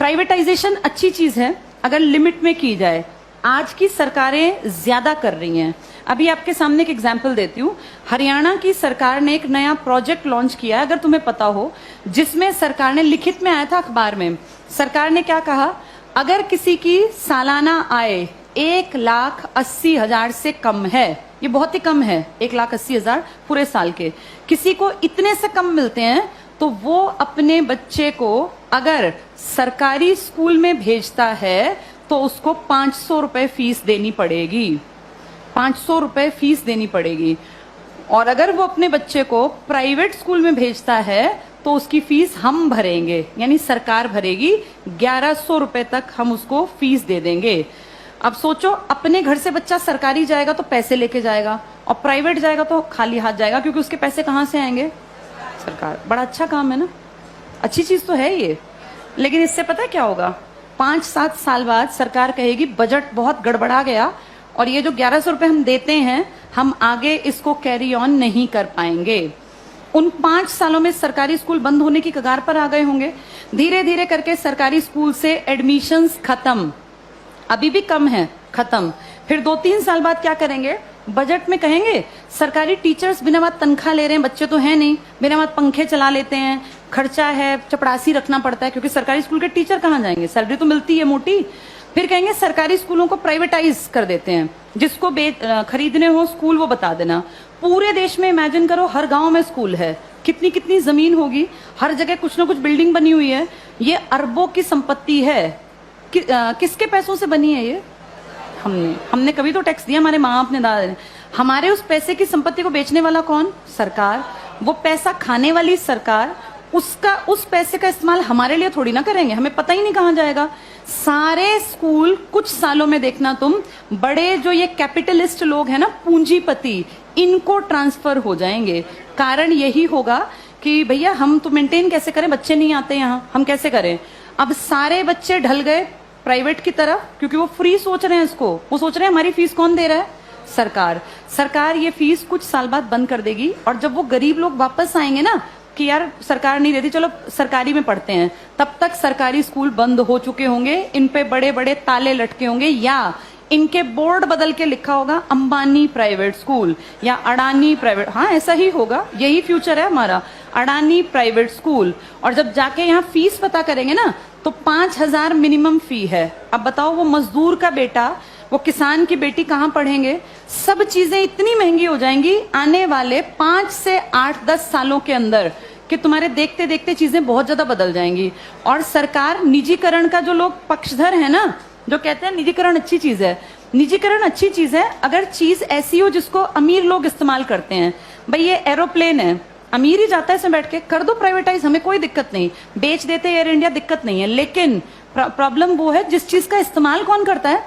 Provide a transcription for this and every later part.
Privatisation अच्छी चीज है अगर लिमिट में की जाए। आज की सरकारें ज्यादा कर रही हैं। अभी आपके सामने एक एग्जाम्पल देती हूँ। हरियाणा की सरकार ने एक नया प्रोजेक्ट लॉन्च किया है, अगर तुम्हें पता हो, जिसमें सरकार ने, लिखित में आया था अखबार में, सरकार ने क्या कहा, अगर किसी की सालाना आय 1,80,000 से कम है, ये बहुत ही कम है, 1,80,000 पूरे साल के, किसी को इतने से कम मिलते हैं तो वो अपने बच्चे को अगर सरकारी स्कूल में भेजता है तो उसको 500 रुपए फीस देनी पड़ेगी। 500 रुपए फीस देनी पड़ेगी। और अगर वो अपने बच्चे को प्राइवेट स्कूल में भेजता है तो उसकी फीस हम भरेंगे, यानी सरकार भरेगी। 1,100 रुपए तक हम उसको फीस दे देंगे। अब सोचो, अपने घर से बच्चा सरकारी जाएगा तो पैसे लेके जाएगा, और प्राइवेट जाएगा तो खाली हाथ जाएगा, क्योंकि उसके पैसे कहाँ से आएंगे? सरकार। बड़ा अच्छा काम है ना, अच्छी चीज तो है ये। लेकिन इससे पता है क्या होगा? 5-7 साल बाद सरकार कहेगी बजट बहुत गड़बड़ा गया और ये जो 1,100 रुपए हम देते हैं, हम आगे इसको कैरी ऑन नहीं कर पाएंगे। उन 5 सालों में सरकारी स्कूल बंद होने की कगार पर आ गए होंगे। धीरे धीरे करके सरकारी स्कूल से एडमिशंस खत्म, अभी भी कम है, खत्म। फिर 2-3 साल बाद क्या करेंगे? बजट में कहेंगे सरकारी टीचर्स बिना बात तनख्वाह ले रहे हैं, बच्चे तो है नहीं, बिना बात पंखे चला लेते हैं, खर्चा है, चपरासी रखना पड़ता है, क्योंकि सरकारी स्कूल के टीचर कहाँ जाएंगे, सैलरी तो मिलती है मोटी। फिर कहेंगे सरकारी स्कूलों को प्राइवेटाइज कर देते हैं, जिसको खरीदने हो स्कूल वो बता देना। पूरे देश में इमेजिन करो, हर गांव में स्कूल है, कितनी कितनी जमीन होगी, हर जगह कुछ ना कुछ बिल्डिंग बनी हुई है। ये अरबों की संपत्ति है। किसके पैसों से बनी है ये? हमने कभी तो टैक्स दिया, हमारे माँ बाप ने, दादा ने। हमारे उस पैसे की संपत्ति को बेचने वाला कौन? सरकार। वो पैसा खाने वाली सरकार। उस पैसे का इस्तेमाल हमारे लिए थोड़ी ना करेंगे, हमें पता ही नहीं कहाँ जाएगा। सारे स्कूल कुछ सालों में देखना तुम, बड़े जो ये कैपिटलिस्ट लोग हैं ना, पूंजीपति, इनको ट्रांसफर हो जाएंगे। कारण यही होगा कि भैया हम तो मेंटेन कैसे करें, बच्चे नहीं आते यहाँ, हम कैसे करें? अब सारे बच्चे ढल गए प्राइवेट की तरफ, क्योंकि वो फ्री सोच रहे हैं इसको। वो सोच रहे हैं हमारी फीस कौन दे रहा है? सरकार। सरकार ये फीस कुछ साल बाद बंद कर देगी, और जब वो गरीब लोग वापस आएंगे ना कि यार सरकार नहीं देती, चलो सरकारी में पढ़ते हैं, तब तक सरकारी स्कूल बंद हो चुके होंगे, इन पे बड़े बड़े ताले लटके होंगे, या इनके बोर्ड बदल के लिखा होगा अंबानी प्राइवेट स्कूल या अडानी प्राइवेट। हाँ, ऐसा ही होगा, यही फ्यूचर है हमारा, अडानी प्राइवेट स्कूल। और जब जाके यहाँ फीस पता करेंगे ना तो 5,000 मिनिमम फी है। अब बताओ, वो मजदूर का बेटा, वो किसान की बेटी कहाँ पढ़ेंगे? सब चीजें इतनी महंगी हो जाएंगी आने वाले 5 से 8-10 सालों के अंदर कि तुम्हारे देखते देखते चीजें बहुत ज्यादा बदल जाएंगी। और सरकार निजीकरण का, जो लोग पक्षधर है ना, जो कहते हैं निजीकरण अच्छी चीज है, निजीकरण अच्छी चीज है अगर चीज ऐसी हो जिसको अमीर लोग इस्तेमाल करते हैं। भाई ये एरोप्लेन है, अमीर ही जाता है इसमें बैठ के, कर दो प्राइवेटाइज, हमें कोई दिक्कत नहीं, बेच देते एयर इंडिया, दिक्कत नहीं है। लेकिन प्रॉब्लम वो है जिस चीज का इस्तेमाल कौन करता है?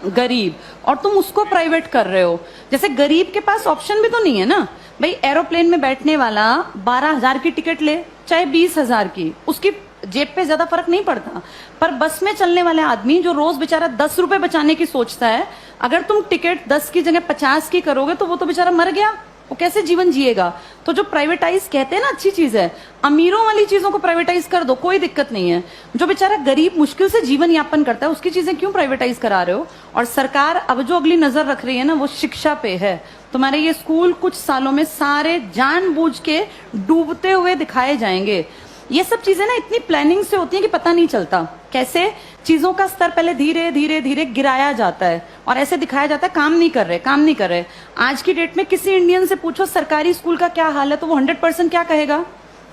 गरीब। और तुम उसको प्राइवेट कर रहे हो। जैसे गरीब के पास ऑप्शन भी तो नहीं है ना। भाई एरोप्लेन में बैठने वाला 12,000 की टिकट ले, चाहे 20,000 की, उसकी जेब पे ज्यादा फर्क नहीं पड़ता। पर बस में चलने वाले आदमी जो रोज बेचारा 10 रुपए बचाने की सोचता है, अगर तुम टिकट 10 की जगह 50 की करोगे तो वो तो बेचारा मर गया, वो कैसे जीवन जिएगा? तो जो प्राइवेटाइज कहते हैं ना अच्छी चीज है, अमीरों वाली चीजों को प्राइवेटाइज कर दो, कोई दिक्कत नहीं है। जो बेचारा गरीब मुश्किल से जीवन यापन करता है, उसकी चीजें क्यों प्राइवेटाइज करा रहे हो? और सरकार अब जो अगली नजर रख रही है ना, वो शिक्षा पे है। तुम्हारे ये स्कूल कुछ सालों में सारे जानबूझ के डूबते हुए दिखाए जाएंगे। ये सब चीजें ना इतनी प्लानिंग से होती हैं कि पता नहीं चलता कैसे चीजों का स्तर पहले धीरे धीरे धीरे गिराया जाता है और ऐसे दिखाया जाता है काम नहीं कर रहे, काम नहीं कर रहे। आज की डेट में किसी इंडियन से पूछो सरकारी स्कूल का क्या हाल है, तो वो 100% क्या कहेगा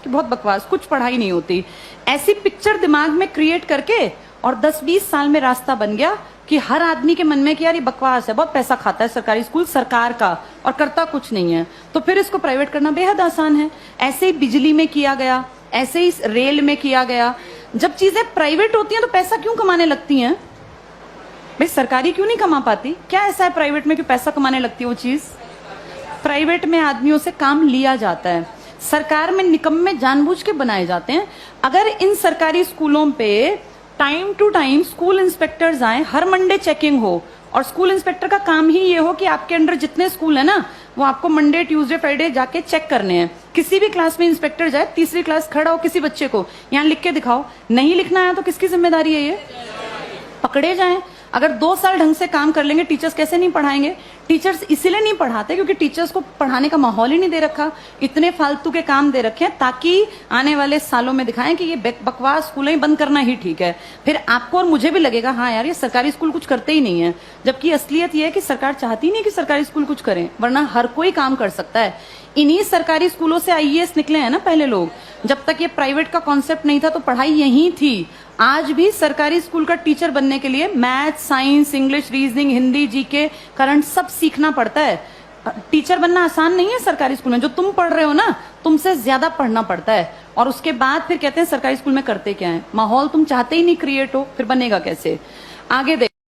कि बहुत बकवास, कुछ पढ़ाई नहीं होती। ऐसी पिक्चर दिमाग में क्रिएट करके और 10-20 साल में रास्ता बन गया कि हर आदमी के मन में कि यार ये बकवास है, बहुत पैसा खाता है सरकारी स्कूल सरकार का और करता कुछ नहीं है, तो फिर इसको प्राइवेट करना बेहद आसान है। ऐसे ही बिजली में किया गया, ऐसे ही रेल में किया गया। जब चीजें प्राइवेट होती हैं तो पैसा क्यों कमाने लगती हैं? भाई सरकारी क्यों नहीं कमा पाती? क्या ऐसा है प्राइवेट में कि पैसा कमाने लगती है वो चीज? प्राइवेट में आदमियों से काम लिया जाता है, सरकार में निकम्मे जानबूझ के बनाए जाते हैं। अगर इन सरकारी स्कूलों पे time to time school inspectors आए, हर मंडे चेकिंग हो, और स्कूल इंस्पेक्टर का काम ही ये हो कि आपके अंडर जितने स्कूल है ना, वो आपको मंडे ट्यूसडे फ्राइडे जाके चेक करने हैं किसी भी क्लास में इंस्पेक्टर जाए, तीसरी क्लास खड़ा हो, किसी बच्चे को यहाँ लिख के दिखाओ, नहीं लिखना आया तो किसकी जिम्मेदारी है ये? पकड़े जाएं। अगर 2 साल ढंग से काम कर लेंगे, टीचर्स कैसे नहीं पढ़ाएंगे? टीचर्स इसीलिए नहीं पढ़ाते क्योंकि टीचर्स को पढ़ाने का माहौल ही नहीं दे रखा, इतने फालतू के काम दे रखे हैं ताकि आने वाले सालों में दिखाएं कि ये बकवास स्कूलें ही बंद करना ही ठीक है। फिर आपको और मुझे भी लगेगा हाँ यार ये सरकारी स्कूल कुछ करते ही नहीं है, जबकि असलियत ये है कि सरकार चाहती नहीं कि सरकारी स्कूल कुछ करें, वरना हर कोई काम कर सकता है। इन्हीं सरकारी स्कूलों से आईएएस निकले हैं ना पहले लोग, जब तक ये प्राइवेट का कॉन्सेप्ट नहीं था तो पढ़ाई यही थी। आज भी सरकारी स्कूल का टीचर बनने के लिए math, science, English, reasoning, Hindi, GK, current सब सीखना पड़ता है। टीचर बनना आसान नहीं है सरकारी स्कूल में, जो तुम पढ़ रहे हो ना तुमसे ज्यादा पढ़ना पड़ता है। और उसके बाद फिर कहते हैं सरकारी स्कूल में करते क्या है? माहौल तुम चाहते ही नहीं क्रिएट हो, फिर बनेगा कैसे? आगे देख।